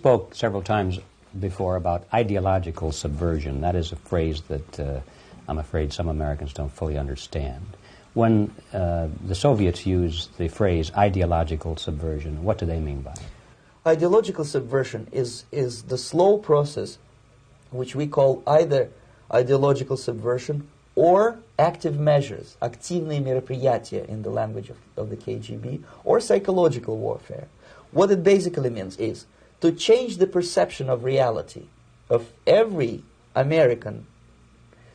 Spoke several times before about ideological subversion. That is a phrase that I'm afraid some Americans don't fully understand. When the Soviets use the phrase ideological subversion, what do they mean by it? Ideological subversion is the slow process which we call either ideological subversion or active measures, активные мероприятия in the language of the KGB, or psychological warfare. What it basically means is to change the perception of reality of every American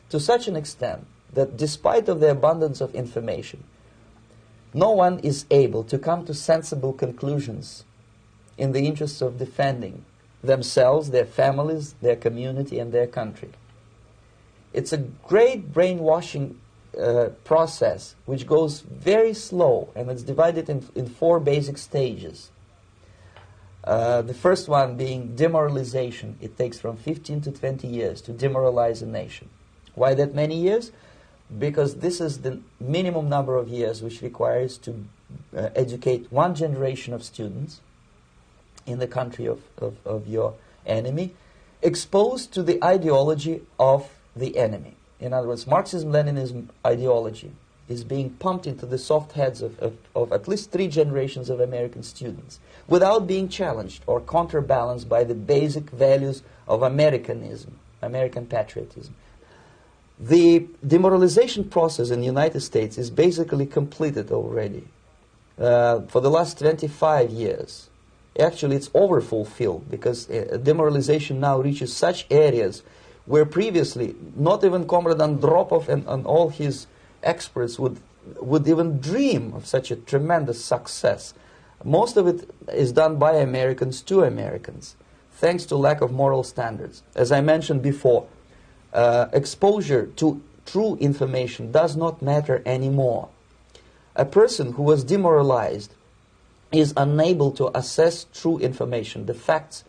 to such an extent that despite of the abundance of information, no one is able to come to sensible conclusions in the interests of defending themselves, their families, their community, and their country. It's a great brainwashing process which goes very slow, and it's divided in four basic stages. The first one being demoralization. It takes from 15 to 20 years to demoralize a nation. Why that many years? Because this is the minimum number of years which requires to educate one generation of students in the country of your enemy, exposed to the ideology of the enemy. In other words, Marxism-Leninism ideology is being pumped into the soft heads of at least 3 generations of American students without being challenged or counterbalanced by the basic values of Americanism, American patriotism. The demoralization process in the United States is basically completed already. For the last 25 years, actually it's overfulfilled, because demoralization now reaches such areas where previously not even Comrade Andropov and all his experts would even dream of such a tremendous success. Most of it is done by Americans to Americans, thanks to lack of moral standards. As I mentioned before, exposure to true information does not matter anymore. A person who was demoralized is unable to assess true information. The facts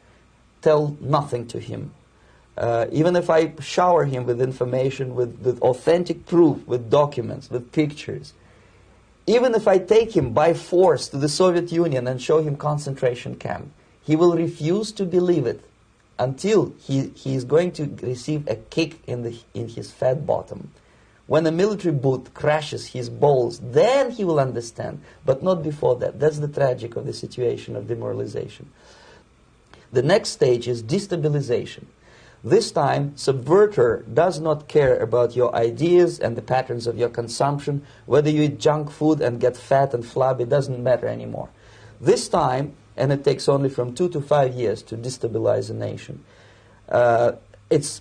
tell nothing to him. Even if I shower him with information, with authentic proof, with documents, with pictures, even if I take him by force to the Soviet Union and show him concentration camp, he will refuse to believe it until he is going to receive a kick in his fat bottom. When a military boot crashes his balls, then he will understand, but not before that. That's the tragic of the situation of demoralization. The next stage is destabilization. This time, subverter does not care about your ideas and the patterns of your consumption. Whether you eat junk food and get fat and flabby, doesn't matter anymore. This time, and it takes only from 2 to 5 years to destabilize a nation,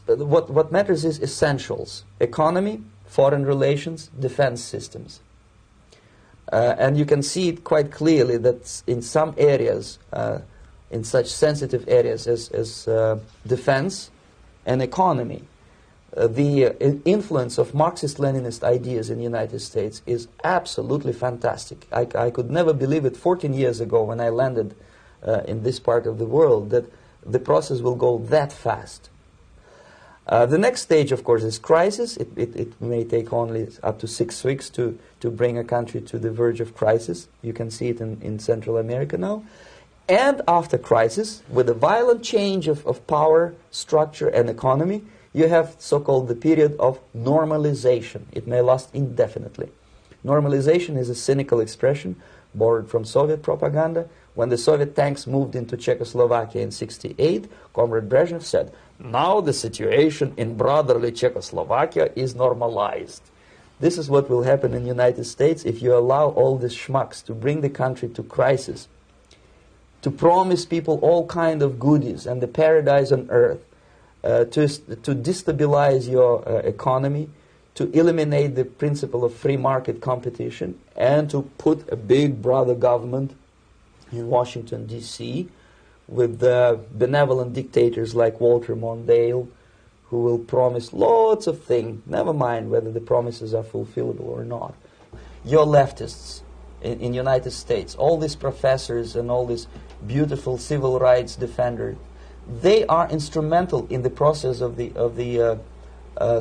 what matters is essentials: economy, foreign relations, defense systems. And you can see it quite clearly that in some areas, in such sensitive areas as defense and economy, the influence of Marxist-Leninist ideas in the United States is absolutely fantastic. I could never believe it 14 years ago when I landed in this part of the world that the process will go that fast. The next stage, of course, is crisis. It may take only up to 6 weeks to bring a country to the verge of crisis. You can see it in Central America now. And after crisis, with a violent change of power, structure, and economy, you have so-called the period of normalization. It may last indefinitely. Normalization is a cynical expression borrowed from Soviet propaganda. When the Soviet tanks moved into Czechoslovakia in '68, Comrade Brezhnev said, "Now the situation in brotherly Czechoslovakia is normalized." This is what will happen in the United States if you allow all these schmucks to bring the country to crisis, to promise people all kind of goodies and the paradise on earth, to destabilize your economy, to eliminate the principle of free market competition, and to put a big brother government in Washington, D.C., with benevolent dictators like Walter Mondale, who will promise lots of things, never mind whether the promises are fulfillable or not. Your leftists in the United States, all these professors and all these beautiful civil rights defenders, they are instrumental in the process of the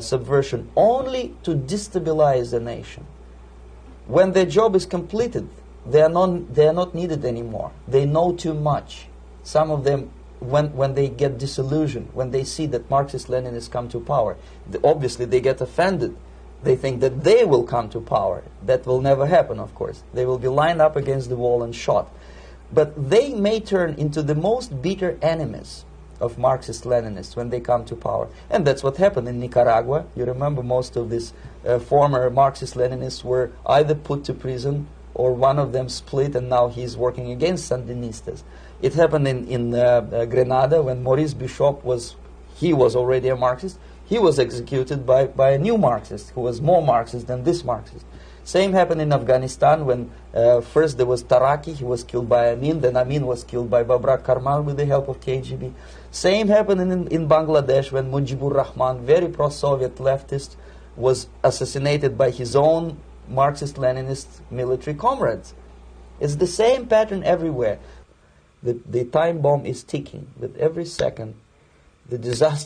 subversion only to destabilize the nation. When their job is completed, they are not needed anymore. They know too much. Some of them when they get disillusioned, when they see that Marxist-Leninists come to power, obviously they get offended. They think that they will come to power. That will never happen, of course. They will be lined up against the wall and shot. But they may turn into the most bitter enemies of Marxist-Leninists when they come to power. And that's what happened in Nicaragua. You remember most of these former Marxist-Leninists were either put to prison or one of them split, and now he's working against Sandinistas. It happened in Grenada when Maurice Bishop was already a Marxist. He was executed by a new Marxist who was more Marxist than this Marxist. Same happened in Afghanistan when first there was Taraki, he was killed by Amin, then Amin was killed by Babrak Karmal with the help of KGB. Same happened in Bangladesh when Mujibur Rahman, very pro-Soviet leftist, was assassinated by his own Marxist-Leninist military comrades. It's the same pattern everywhere. The time bomb is ticking. With every second, the disaster